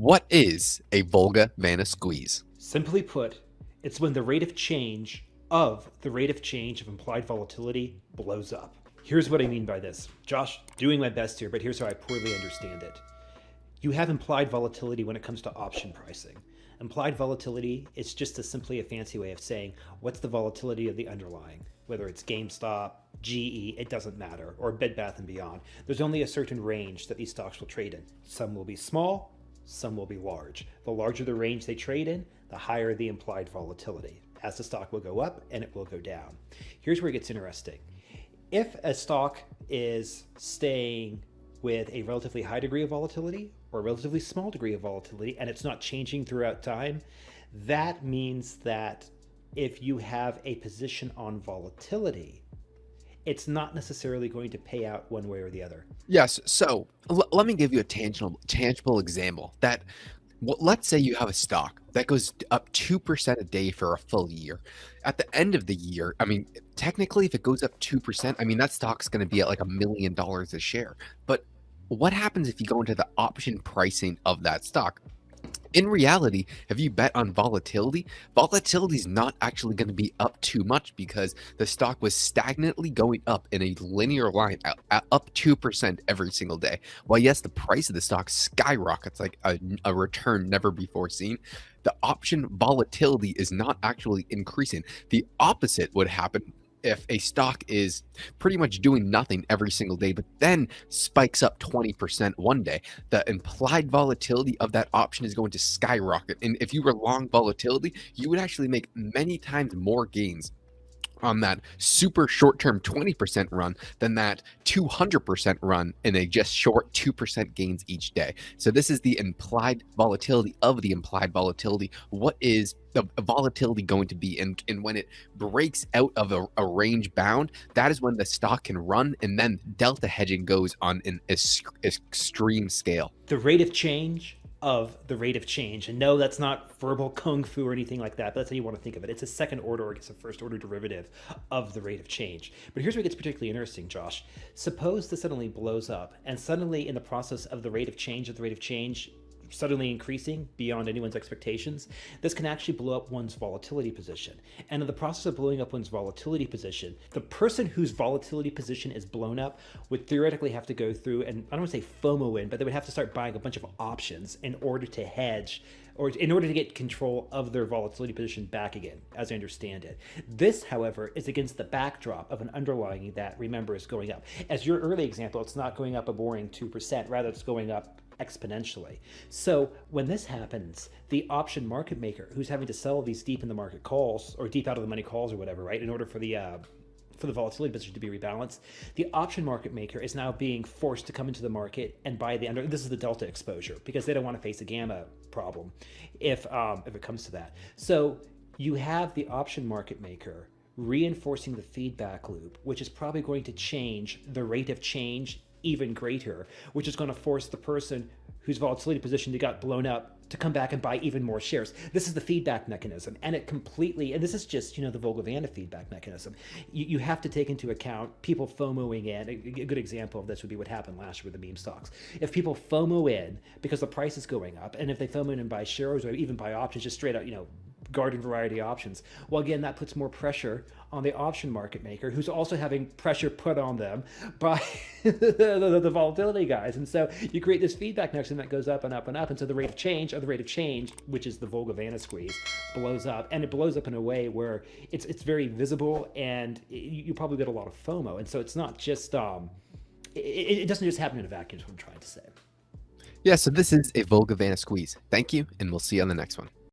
What is a Volga Vanna squeeze? Simply put, it's when the rate of change of implied volatility blows up. Here's what I mean by this. Josh, doing my best here, but here's how I poorly understand it. You have implied volatility when it comes to option pricing. Implied volatility is just simply a fancy way of saying what's the volatility of the underlying, whether it's GameStop, GE, it doesn't matter, or Bed Bath & Beyond. There's only a certain range that these stocks will trade in. Some will be small, some will be large. The larger the range they trade in, the higher the implied volatility, as the stock will go up and it will go down. Here's where it gets interesting. If a stock is staying with a relatively high degree of volatility or a relatively small degree of volatility and it's not changing throughout time, that means that if you have a position on volatility, it's not necessarily going to pay out one way or the other. Yes, so let me give you a tangible example that let's say you have a stock that goes up 2% a day for a full year. At the end of the year, I mean, technically, if it goes up 2%, I mean, that stock's going to be at like $1 million a share. But what happens if you go into the option pricing of that stock? In reality, if you bet on volatility, volatility is not actually going to be up too much because the stock was stagnantly going up in a linear line at up 2% every single day. While yes, the price of the stock skyrockets like a return never before seen, the option volatility is not actually increasing. The opposite would happen if a stock is pretty much doing nothing every single day, but then spikes up 20% one day, the implied volatility of that option is going to skyrocket. And if you were long volatility, you would actually make many times more gains on that super short-term 20% run than that 200% run in a just short 2% gains each day. So this is the implied volatility of the implied volatility. What is the volatility going to be? And when it breaks out of a range bound, that is when the stock can run, and then delta hedging goes on an extreme scale. The rate of change of the rate of change. And no, that's not verbal kung fu or anything like that, but that's how you want to think of it. It's a second order or it's a first order derivative of the rate of change. But here's where it gets particularly interesting, Josh. Suppose this suddenly blows up, and suddenly in the process of the rate of change suddenly increasing beyond anyone's expectations, this can actually blow up one's volatility position. And in the process of blowing up one's volatility position, the person whose volatility position is blown up would theoretically have to go through, and I don't want to say FOMO in, but they would have to start buying a bunch of options in order to hedge, or in order to get control of their volatility position back again, as I understand it. This, however, is against the backdrop of an underlying that, remember, is going up. As your early example, it's not going up a boring 2%, rather it's going up exponentially. So when this happens, the option market maker who's having to sell these deep in the market calls or deep out of the money calls or whatever, right, in order for the volatility position to be rebalanced, the option market maker is now being forced to come into the market and buy this is the delta exposure, because they don't want to face a gamma problem if it comes to that. So you have the option market maker reinforcing the feedback loop, which is probably going to change the rate of change even greater, which is going to force the person whose volatility position got blown up to come back and buy even more shares. This is the feedback mechanism, and this is just, the Volga Vanna feedback mechanism. You have to take into account people FOMOing in. A good example of this would be what happened last year with the meme stocks. If people FOMO in because the price is going up, and if they FOMO in and buy shares or even buy options, just straight out, garden variety options, well, again, that puts more pressure on the option market maker, who's also having pressure put on them by the volatility guys. And so you create this feedback mechanism that goes up and up and up. And so the rate of change, which is the Volga Vanna squeeze, blows up. And it blows up in a way where it's very visible, and you probably get a lot of FOMO. And so it's not just, it doesn't just happen in a vacuum, is what I'm trying to say. Yeah, so this is a Volga Vanna squeeze. Thank you, and we'll see you on the next one.